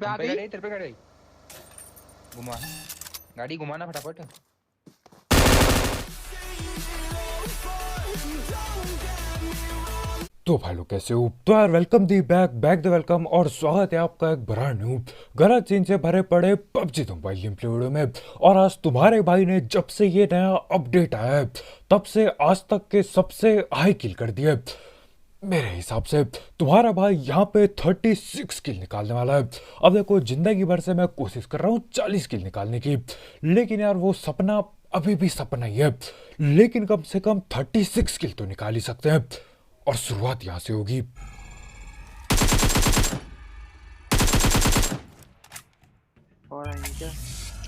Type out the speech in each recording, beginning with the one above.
कहाँ पे गई? खड़े, तेरे पे खड़े। घुमा, गाड़ी घुमाना फटाफट। तो भाई लोग कैसे हो? तो यार welcome the back the welcome और स्वागत है आपका एक ब्रांड न्यू गलत सीन से भरे पड़े PUBG mobile game play video में। और आज तुम्हारे भाई ने जब से ये नया अपडेट आया है तब से आज तक के सबसे हाई किल कर दिए। मेरे हिसाब से तुम्हारा भाई यहाँ पे 36 किल निकालने वाला है। अब देखो जिंदगी भर से मैं कोशिश कर रहा हूँ 40 किल निकालने की, लेकिन यार वो सपना अभी भी सपना ही है। लेकिन कम से कम 36 किल तो निकाल ही सकते हैं और शुरुआत यहाँ से होगी। और आएंगे क्या?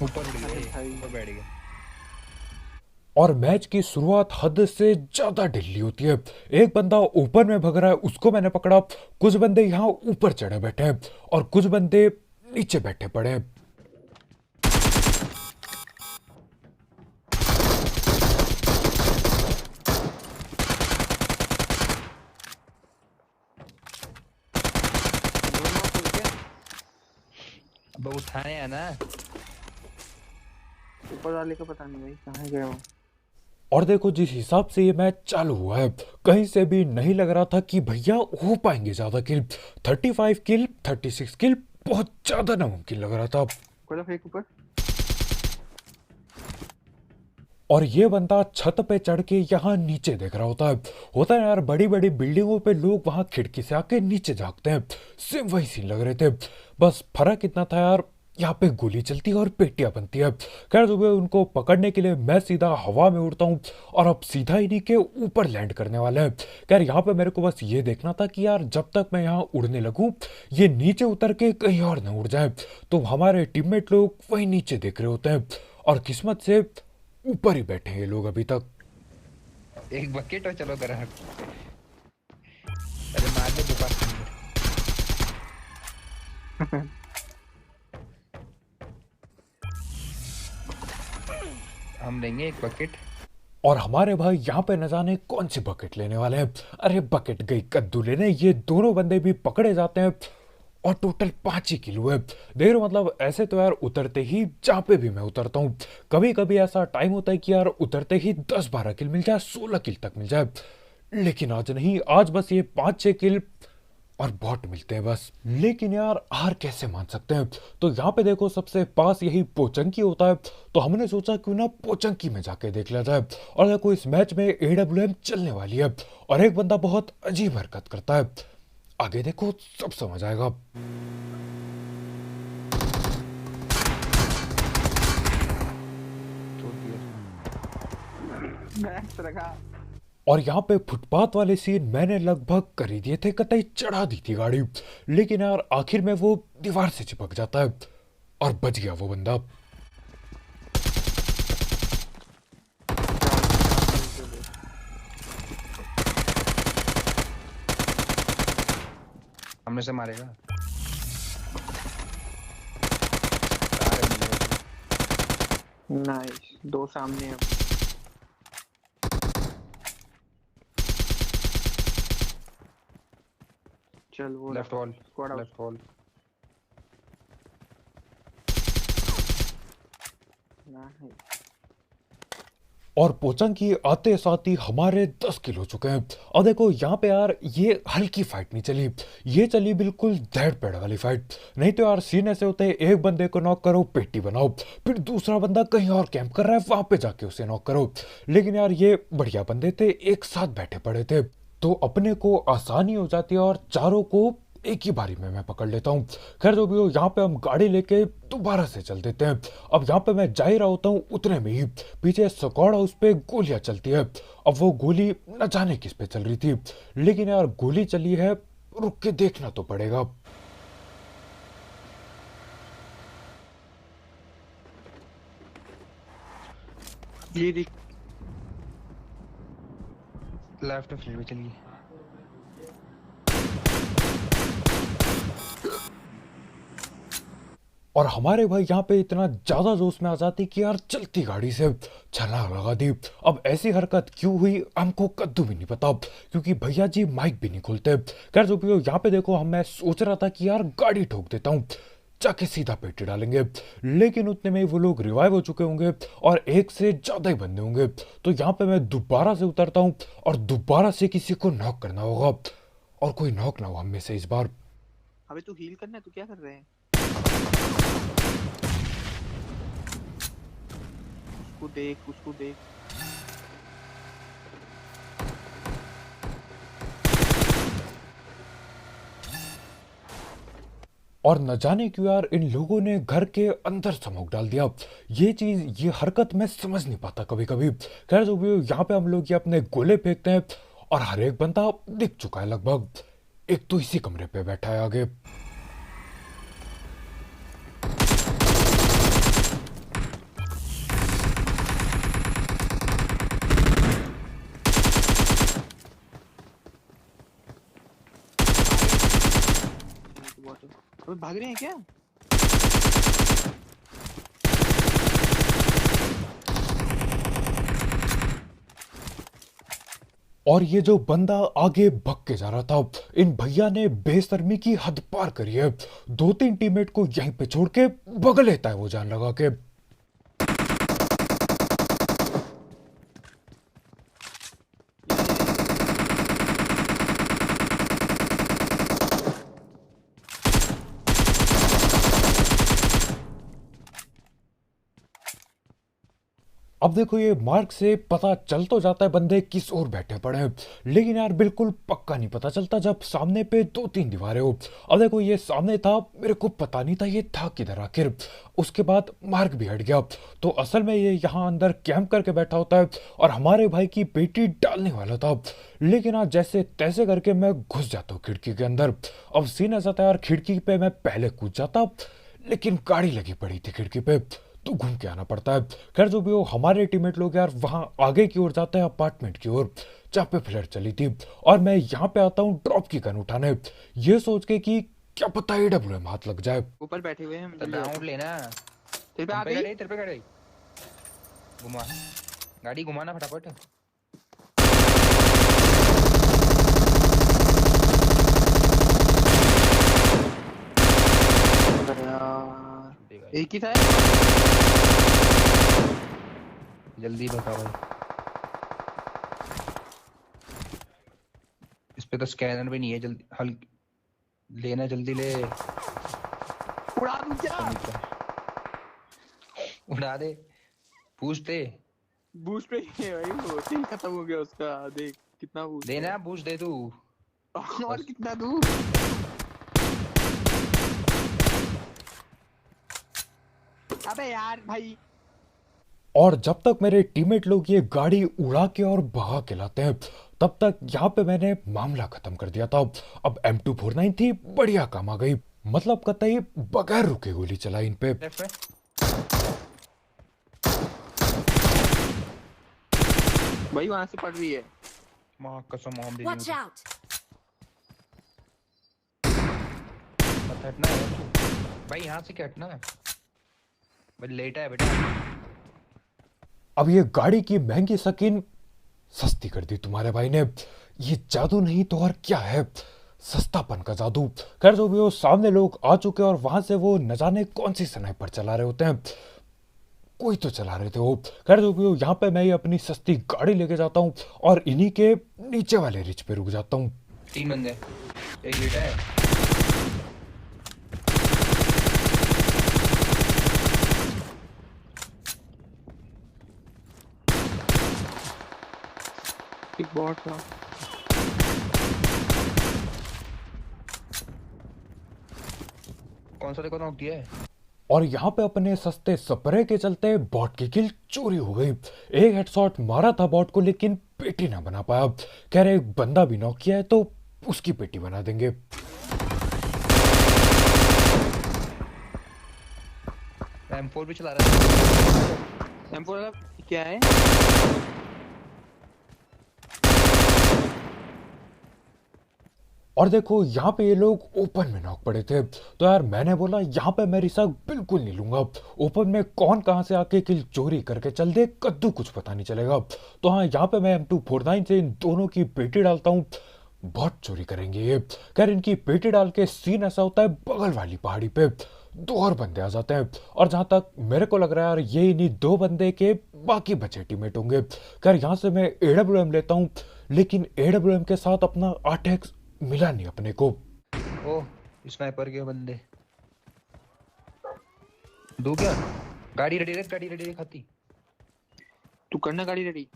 ऊपर उड़ अरे गया, भाई। ऊपर बैठ गया। और मैच की शुरुआत हद से ज्यादा ढिल्ली होती है। एक बंदा ऊपर में भग रहा है, उसको मैंने पकड़ा। कुछ बंदे यहाँ ऊपर चढ़े बैठे हैं और कुछ बंदे नीचे बैठे पड़े हैं। दोनों खुल के अब उठाए है ना। ऊपर वाले का पता नहीं भाई कहाँ गए वो। और देखो जिस हिसाब से ये मैच चालू हुआ है कहीं से भी नहीं लग रहा था कि भैया हो पाएंगे ज्यादा किल। 35 किल 36 किल बहुत ज्यादा नामुमकिन लग रहा था। कोई फेंक ऊपर। और ये बंदा छत पे चढ़ के यहाँ नीचे देख रहा होता है यार। बड़ी बड़ी बिल्डिंगों पे लोग वहां खिड़की से आके नीचे झांकते हैं, सेम वही सीन लग रहे थे। बस फर्क इतना था यार, यहाँ पे गोली चलती है और पेटियां बनती है। खैर सुबह उनको पकड़ने के लिए मैं सीधा हवा में उड़ता हूँ और अब सीधा इन्हीं के ऊपर लैंड करने वाला है। खैर यहाँ पे मेरे को बस ये देखना था कि यार जब तक मैं यहाँ उड़ने लगूँ ये नीचे उतर के कहीं और न उड़ जाए। तो हमारे टीममेट लोग वही नीचे देख रहे होते हैं और किस्मत से ऊपर ही बैठे हैं ये लोग अभी तक। एक बकेट और चलो करा। अरे मार दे दुकान। हम लेंगे एक बकेट। और हमारे भाई यहाँ पे न जाने कौन सी बकेट लेने वाले हैं। अरे बकेट गई कद्दू लेने, ये दोनों बंदे भी पकड़े जाते हैं और टोटल 5 ही किल हुए। देख रहे हो, मतलब ऐसे तो यार उतरते ही जहाँ पे भी मैं उतरता हूँ कभी कभी ऐसा टाइम होता है कि यार उतरते ही 10-12 किल मिल जाए, 16 किल तक मिल जाए। लेकिन आज नहीं, आज बस ये 5-6 किल और बॉट मिलते हैं बस। लेकिन यार हार कैसे मान सकते हैं। तो यहाँ पे देखो सबसे पास यही पोचंकी होता है, तो हमने सोचा क्यों ना पोचंकी में जाके देख लिया जाए। और देखो इस मैच में AWM चलने वाली है और एक बंदा बहुत अजीब हरकत करता है। आगे देखो सब समझ आएगा। मैक्स रखा। और यहाँ पे फुटपाथ वाले सीन मैंने लगभग कर ही दिए थे, कतई चढ़ा दी थी गाड़ी। लेकिन यार आखिर में वो दीवार से चिपक जाता है और बच गया वो बंदा। सामने से मारेगा। नाइस, दो सामने हैं। चल वो left wall, squad out. Left wall. Nice. और पोचंकी आते साथ ही हमारे 10 किल हो चुके हैं। और देखो यहाँ पे यार ये हल्की फाइट नहीं चली, ये चली बिल्कुल धैड़ पेड़ वाली फाइट। नहीं तो यार सीन ऐसे होते हैं, एक बंदे को नॉक करो पेटी बनाओ, फिर दूसरा बंदा कहीं और कैंप कर रहा है वहां पे जाके उसे नॉक करो। लेकिन यार ये बढ़िया बंदे थे, एक साथ बैठे पड़े थे तो अपने को आसानी हो जाती है और चारों को एक ही बारी में मैं पकड़ लेता हूँ। खैर जो भी हो, यहाँ पे हम गाड़ी लेके दोबारा से चल देते हैं। अब यहाँ पे मैं जा ही रहा होता हूँ, उतने में ही पीछे स्क्वाड हाउस पे गोलियां चलती है। अब वो गोली न जाने किस पे चल रही थी, लेकिन यार गोली चली है, रुक के देखना तो पड़ेगा। ये लेफ्ट फील्ड में चलिए। और हमारे भाई यहाँ पे इतना ज्यादा जोश में आ जाती कि यार चलती गाड़ी से छलांग लगा दी। अब ऐसी हरकत क्यों हुई हमको कद्दू भी नहीं पता, क्योंकि भैया जी माइक भी नहीं खोलते। खैर जो भी हो, यहाँ पे देखो हम मैं सोच रहा था कि यार गाड़ी ठोक देता हूँ, जाके सीधा पेटी डालेंगे। लेकिन उतने में ही वो लोग रिवाइव हो चुके होंगे और एक से ज्यादा ही बंदे होंगे। तो यहाँ पे मैं दोबारा से उतरता हूँ और दोबारा से किसी को नॉक करना होगा, और कोई नॉक ना हो हम में से इस बार। अबे तू हील करना है, तू क्या कर रहे हैं? उसको देख, उसको देख। और न जाने क्यों यार इन लोगों ने घर के अंदर स्मोक डाल दिया। ये हरकत मैं समझ नहीं पाता कभी कभी। खैर जो भी हो, यहाँ पे हम लोग ये अपने गोले फेंकते हैं और हर एक बंदा दिख चुका है लगभग। एक तो इसी कमरे पे बैठा है आगे। अबे भाग रहे हैं क्या? और ये जो बंदा आगे भग के जा रहा था, इन भैया ने बेशर्मी की हद पार करी है। 2-3 टीममेट को यहीं पे छोड़ के भग लेता है वो जान लगा के। अब देखो ये मार्क से पता चल तो जाता है बंदे किस ओर बैठे पड़े हैं, लेकिन यार बिल्कुल पक्का नहीं पता चलता जब सामने पे 2-3 दीवारें हो। अब देखो ये सामने था, मेरे को पता नहीं था ये था किधर आखिर। उसके बाद मार्क भी हट गया, तो असल में ये यहाँ अंदर कैंप करके बैठा होता है और हमारे भाई की पेटी डालने वाला था। लेकिन आज जैसे तैसे करके मैं घुस जाता हूँ खिड़की के अंदर। अब सीन ऐसा था यार, खिड़की पे मैं पहले कूद जाता, लेकिन गाड़ी लगी पड़ी थी खिड़की पे, तो घूम के आना पड़ता है। खैर जो भी हो, हमारे टीममेट लोग यार वहां आगे की ओर जाते हैं अपार्टमेंट की ओर, जहाँ पे फ्लड चली थी। और मैं यहाँ पे आता हूँ ड्रॉप की गन उठाने, ये सोच के कि क्या पता AWM हाथ लग जाए। ऊपर बैठे हुए हैं हम। तो डाउन लेना। तेरे पे आ गई। तेरे पे गाड़ी घुमा, गाड़ी घुमाना फटाफट। यार एक ही था। जल्दी बता भाई, इस पे तो स्कैनर भी नहीं है। जल्दी हल लेना, जल्दी ले। उड़ा दूं क्या? उड़ा दे, पूछ दे। बूस्ट पे ही है भाई, वो तेल खत्म हो गया उसका। देख कितना बूस्ट देना, पूछ दे तू। और कितना दूर? अबे यार भाई। और जब तक मेरे टीममेट लोग ये गाड़ी उड़ा के और भगा के लाते हैं, तब तक यहाँ पे मैंने मामला खत्म कर दिया था। अब M249 थी, बढ़िया काम आ गई। मतलब कतई बगैर रुके गोली चलाई इन पे। भाई वहां से पड़ रही है। मां कसम हम दे Watch दी। out! हटना है भाई, यहाँ से क्या हटना है भाई, लेटा है बेटा। अब ये गाड़ी की महंगी स्किन सस्ती कर दी तुम्हारे भाई ने। ये जादू नहीं तो और क्या है, सस्तापन का जादू। खैर जो भी हो, सामने लोग आ चुके और वहां से वो न जाने कौन सी स्नाइपर चला रहे होते हैं, कोई तो चला रहे थे वो। खैर जो भी हो, यहाँ पे मैं ही अपनी सस्ती गाड़ी लेके जाता हूँ और इन्हीं के नीचे वाले रिच पे रुक जाता हूँ। 3 बंदे, एक लेटा है। एक बॉट था। कौन सा देखो नॉक दिया है। और यहाँ पे अपने सस्ते स्प्रे के चलते बॉट की किल चोरी हो गई। एक हेडशॉट मारा था बॉट को, लेकिन पेटी ना बना पाया। कह रहे एक बंदा भी नॉक किया है तो उसकी पेटी बना देंगे। M4 भी चला रहा है। M4 क्या है? और देखो यहाँ पे ये लोग ओपन में नॉक पड़े थे, तो यार मैंने बोला यहाँ पे मैं रिस्क बिल्कुल नहीं लूंगा। ओपन में कौन कहां से आके किल चोरी करके चल दे, कद्दू कुछ पता नहीं चलेगा। तो हाँ, यहाँ पे मैं M249 से इन दोनों की पेटी डालता हूँ। बहुत चोरी करेंगे ये। खैर इनकी पेटी डाल के सीन ऐसा होता है, बगल वाली पहाड़ी पे दो और बंदे आ जाते हैं। और जहां तक मेरे को लग रहा है यार ये इन्हीं दो बंदे के बाकी बचे टीममेट होंगे। खैर यहाँ से मैं AWM लेता हूँ, लेकिन AWM के साथ अपना 8x मिला नहीं अपने को। ओ स्नाइपर के बंदे दो क्या? गाड़ी रेडी रख, गाड़ी रेडी रख हाथी। तू करना गाड़ी रेडी।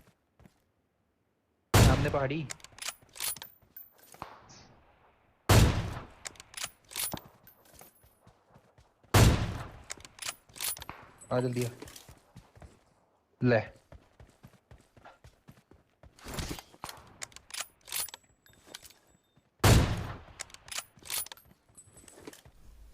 सामने पहाड़ी। आ जल्दी आ। ले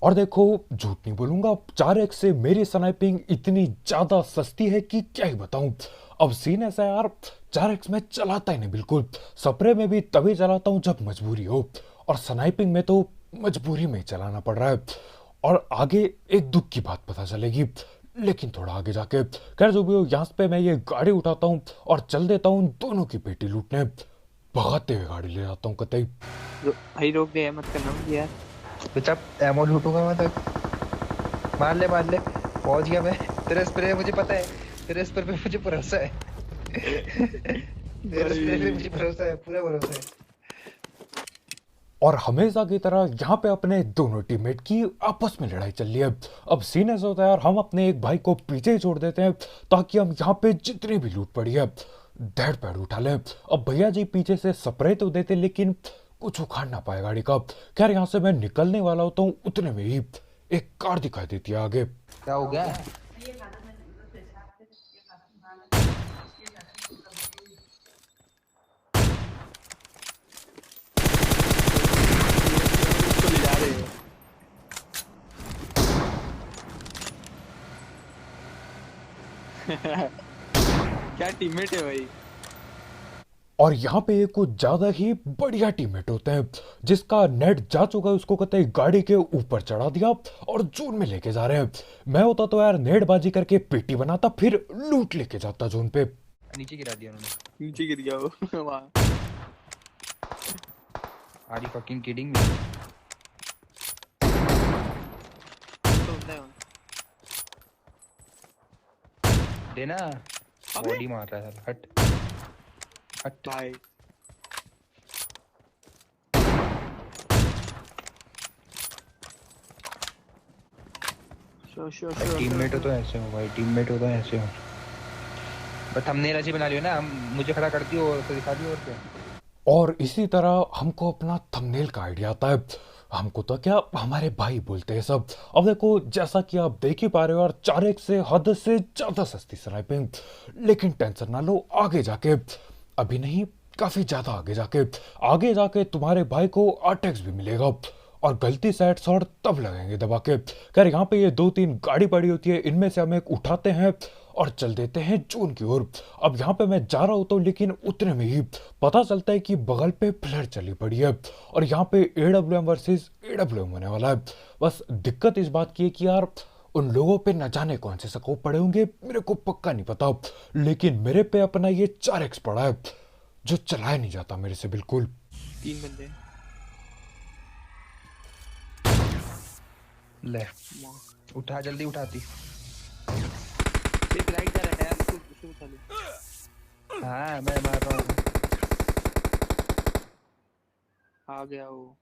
और देखो झूठ नहीं बोलूंगा, 4x से मेरी स्नाइपिंग इतनी ज्यादा सस्ती है कि क्या ही बताऊं। अब सीन ऐसा है यार, 4x में चलाता ही नहीं बिल्कुल। स्प्रे में भी तभी चलाता हूं जब मजबूरी हो, और स्नाइपिंग में तो मजबूरी में ही चलाना पड़ रहा है। और आगे एक दुख की बात पता चलेगी, लेकिन थोड़ा आगे जाके। खैर जो भी हो, यहाँ पे मैं ये गाड़ी उठाता हूँ और चल देता हूँ दोनों की पेटी लूटने। भगाते हुए गाड़ी ले जाता हूँ कतई। भाई रोक दे, मत करना मुझे यार। चुपचाप एमो लूटूंगा मैं तक। मार ले मार ले, पहुंच गया मैं। तेरे स्प्रे मुझे पता है, तेरे स्प्रे पे मुझे भरोसा है। तेरे स्प्रे पे मुझे भरोसा है, पूरा भरोसा है। और हमेशा की तरह यहाँ पे अपने दोनों टीममेट की आपस में लड़ाई चल रही है। अब सीन ऐसा होता है यार, हम अपने एक भाई को पीछे ही छोड़ देते हैं ताकि हम यहाँ पे जितनी भी लूट पड़ी है धड़ पैड़ उठा लें। अब भैया जी पीछे से स्प्रे तो देते, लेकिन कुछ उखाड़ ना पाए गाड़ी का। खैर यहाँ से मैं निकलने वाला होता हूँ, उतने में ही एक कार दिखाई देती है आगे। क्या हो गया? उसको ले जा रहे हैं। क्या टीममेट है भाई। और यहाँ पे एक कुछ ज्यादा ही बढ़िया टीममेट होते हैं, जिसका नेट जा चुका है, उसको कहते हैं गाड़ी के ऊपर चढ़ा दिया और जोन में लेके जा रहे हैं। मैं होता तो यार नेटबाजी करके पेटी बनाता, फिर लूट लेके जाता जोन पे। नीचे गिरा दिया उन्होंने। नीचे गिर गया वो वहाँ। Are you fucking kidding me? तो होता है वहाँ। देना। अबे! बॉडी मार रहा है साला। हट हट भाई भाई, टीममेट हो तो ऐसे हो भाई, टीममेट हो तो ऐसे हो। बट हमने राजी बना लियो ना, हम मुझे खड़ा कर दियो और तो दिखा दियो, और क्या। और इसी तरह हमको अपना थंबनेल का आइडिया आता है। हमको तो क्या, हमारे भाई बोलते हैं सब। अब देखो जैसा कि आप देख ही पा रहे हो यार, 4x से हद से ज्यादा सस्ती स्नाइपिंग। लेकिन टेंशन ना लो, आगे जाके, अभी नहीं काफी ज्यादा आगे जाके तुम्हारे भाई को 8x भी मिलेगा। और गलती से हेडशॉट तब लगेंगे दबा के। खैर यहाँ पे ये 2-3 गाड़ी पड़ी होती है, इनमें से हम एक उठाते हैं और चल देते हैं जोन की ओर। अब यहाँ पे मैं जा रहा होता हूँ, लेकिन उतने में ही पता चलता है कि बगल पे फ्लड चली पड़ी है और यहाँ पे AWM वर्सेस AWM होने वाला है। बस दिक्कत इस बात की है कि यार उन लोगों पे न जाने कौन से स्कोप पड़े होंगे, मेरे को पक्का नहीं पता। लेकिन मेरे पे अपना ये 4x पड़ा है, जो चलाया नहीं जाता मेरे से बिल्कुल। 3 बंदे। ले उठा, जल्दी उठाती। एक राइट जा रहा है यार, उसको उठा ले। हाँ मैं मार रहा हूँ। आ गया वो।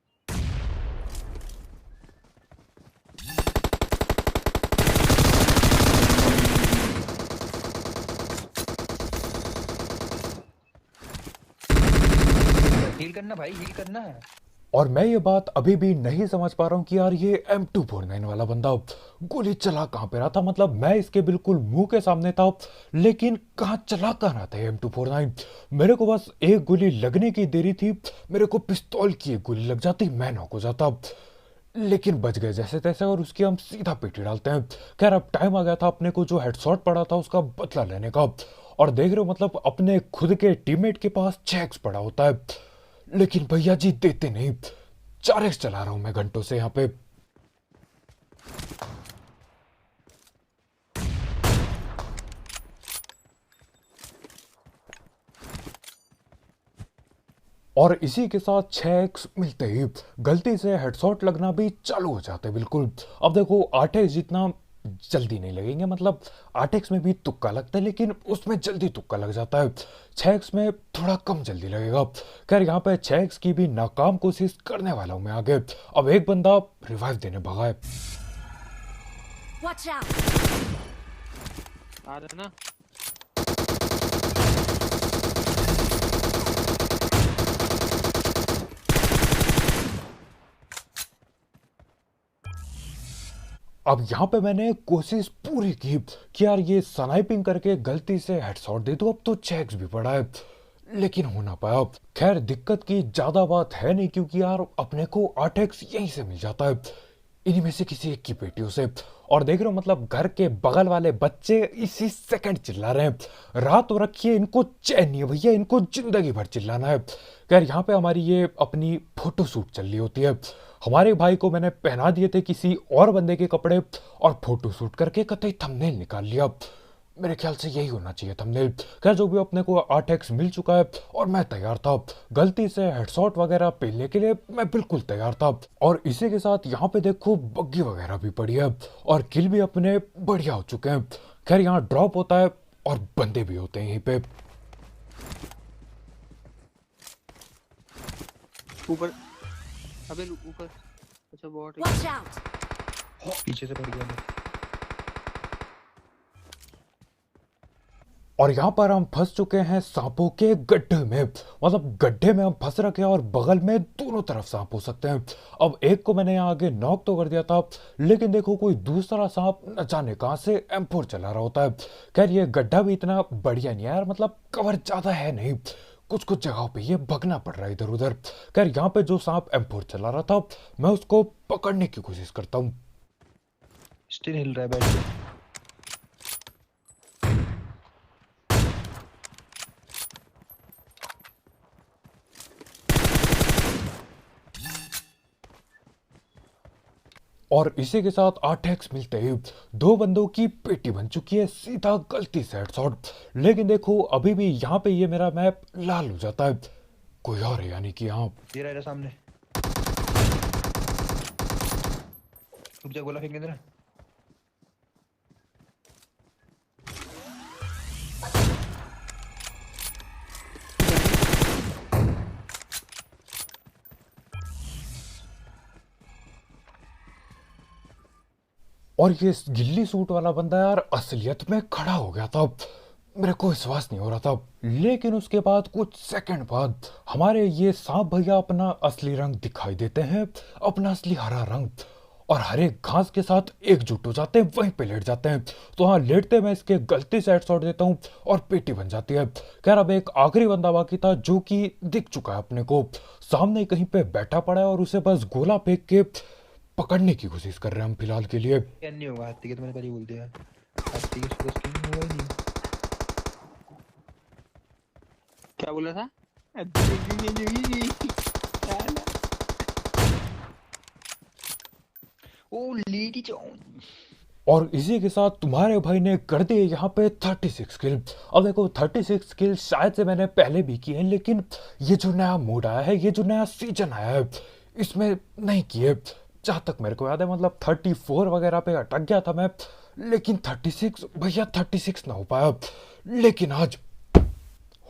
हील करना भाई, हील करना। और मैं ये बात अभी भी नहीं समझ पा रहा हूँ कि यार ये M249 वाला बंदा गोली चला कहाँ पे रहा था। मतलब मैं इसके बिल्कुल मुंह के सामने था, लेकिन कहाँ चला कहाँ रहा था ये M249। मेरे को बस एक गोली लगने की देरी थी, मेरे को पिस्तौल की एक गोली लग जाती, मैं नॉक हो जाता। लेकिन बच गए जैसे तैसे, और उसकी हम सीधा पेटी डालते हैं। खैर अब टाइम आ गया था अपने को जो हेडशॉट पड़ा था उसका बदला लेने का। और देख रहे हो, मतलब अपने खुद के टीममेट के पास 6x पड़ा होता है, लेकिन भैया जी देते नहीं। 4x चला रहा हूं मैं घंटों से यहाँ पे। और इसी के साथ 6x मिलते ही गलती से हेडशॉट लगना भी चालू हो जाते हैं बिल्कुल। अब देखो 8x जितना जल्दी नहीं लगेंगे, मतलब 8x में भी तुक्का लगता है लेकिन उसमें जल्दी तुक्का लग जाता है, 6x में थोड़ा कम जल्दी लगेगा। खैर यहाँ पे 6x की भी नाकाम कोशिश करने वाला हूँ मैं आगे। अब एक बंदा रिवाइव देने भागा है। Watch out! आ रहा है ना। अब यहाँ पे मैंने कोशिश पूरी की कि यार ये स्नाइपिंग करके गलती से हेडशॉट दे दो, अब तो 6x भी पड़ा है, लेकिन हो ना पाया। खैर दिक्कत की ज्यादा बात है नहीं क्योंकि यार अपने को 8x यहीं से मिल जाता है, इन्हीं में से किसी एक की पेटियों से। और देख रहे हो मतलब घर के बगल वाले बच्चे इसी सेकंड चिल्ला रहे हैं, रात हो रखी है, इनको चैन नहीं है भैया, इनको जिंदगी भर चिल्लाना है। खैर यहाँ पे हमारी ये अपनी फोटो शूट चल रही होती है। हमारे भाई को मैंने पहना दिए थे किसी और बंदे के कपड़े और फोटो शूट करके कतई थंबनेल निकाल लिया। मेरे ख्याल से यही होना चाहिए थंबनेल। खैर जो भी अपने को 8x मिल चुका है और मैं तैयार था, गलती से हेडशॉट वगैरह पेलने के लिए मैं बिल्कुल तैयार था। और इसी के साथ यहाँ पे देखो बग्गी वगैरह भी पड़ी है और किल भी अपने बढ़िया हो चुके हैं। खैर यहाँ ड्रॉप होता है और बंदे भी होते हैं यहीं पे। ऊपर, अबे ऊपर, अच्छा बहुत Watch out! पीछे से पड़ गया मैं। और यहाँ पर हम फंस चुके हैं सांपों के गड्ढे में, मतलब गड्ढे में हम फंस रखे हैं और बगल में दोनों तरफ सांप हो सकते हैं। अब एक को मैंने यहाँ आगे नॉक तो कर दिया था, लेकिन देखो कोई दूसरा सांप न जाने कहाँ से M4 चला रहा होता है। खैर ये गड्ढा भी इतना बढ़िया नहीं है यार, मतलब कवर ज्यादा है नहीं, कुछ कुछ जगहों पे ये भगना पड़ रहा है इधर उधर। खैर यहाँ पे जो सांप M4 चला रहा था मैं उसको पकड़ने की कोशिश करता हूँ। स्टिल हिल रहा है बैठ के। और इसी के साथ 8x मिलते ही दो बंदों की पेटी बन चुकी है, सीधा गलती से हेडशॉट। लेकिन देखो अभी भी यहाँ पे ये मेरा मैप लाल हो जाता है, कोई और है यानी कि यहाँ। ये रहा सामने, रुक जा, गोला फेंकने देना। और ये गिल्ली सूट वाला बंदा यार असलियत में खड़ा हो गया था, मेरे को विश्वास नहीं हो रहा था। लेकिन उसके बाद कुछ सेकंड बाद हमारे ये सांप भैया अपना असली रंग दिखाई देते हैं, अपना असली हरा रंग, और हरे घास के साथ एकजुट हो जाते हैं, वहीं पे लेट जाते हैं। तो हाँ लेटते मैं इसके गलती से हेडशॉट देता हूँ और पेटी बन जाती है। खैर अब एक आखिरी बंदा बाकी था जो कि दिख चुका है अपने को, सामने कहीं पे बैठा पड़ा है और उसे बस गोला फेंक के पकड़ने की कोशिश कर रहे हैं हम फिलहाल के लिए। क्या नहीं होगा हाथी के, तो मैंने पहले ही बोल दिया, हाथी के सुबह स्किन हुआ ही नहीं। क्या बोला था? ओ लेडी जॉन। और इसी के साथ तुम्हारे भाई ने कर दिए यहाँ पे 36 किल। अब देखो 36 किल शायद से मैंने पहले भी किए हैं, लेकिन ये जो नया मोड आया है, ये जो नया सीजन आया है, इसमें नहीं किए जहाँ तक मेरे को याद है। मतलब 34 वगैरह पे अटक गया था मैं, लेकिन 36 भैया 36 ना हो पाया, लेकिन आज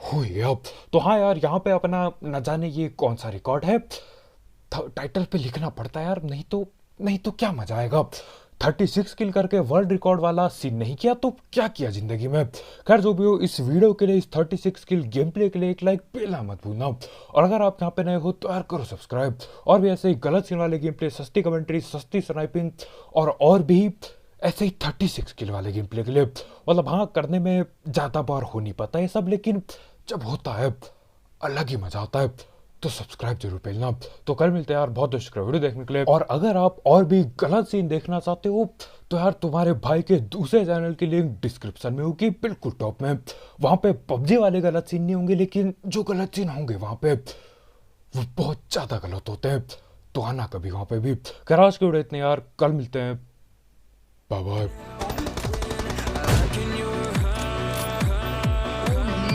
हुई। अब तो हाँ यार यहाँ पे अपना न जाने ये कौन सा रिकॉर्ड है, टाइटल पे लिखना पड़ता है यार, नहीं तो क्या मजा आएगा। 36 किल करके वर्ल्ड रिकॉर्ड वाला सीन नहीं किया तो क्या किया जिंदगी में। खैर जो भी हो, इस वीडियो के लिए, इस 36 किल गेम प्ले के लिए एक लाइक पहला मत भूलना। और अगर आप यहाँ पे नए हो तो यार करो सब्सक्राइब। और भी ऐसे ही गलत सीन वाले गेम प्ले, सस्ती कमेंट्री, सस्ती स्नाइपिंग और भी ऐसे ही 36 किल वाले गेम प्ले के लिए, मतलब हाँ करने में ज़्यादा बार हो नहीं पाता ये सब, लेकिन जब होता है अलग ही मजा आता है। तो सब्सक्राइब जरूर भेजना। तो कल मिलते हैं यार, बहुत बहुत शुक्रिया वीडियो देखने के लिए। और अगर आप और भी गलत सीन देखना चाहते हो तो यार तुम्हारे भाई के दूसरे चैनल की लिंक डिस्क्रिप्शन में होगी, बिल्कुल टॉप में। वहां पे पबजी वाले गलत सीन नहीं होंगे, लेकिन जो गलत सीन होंगे वहां पे वो बहुत ज्यादा गलत होते हैं, तो आना कभी वहां पे भी। खैर आज की वीडियो इतने यार, कल मिलते हैं, बाय बाय।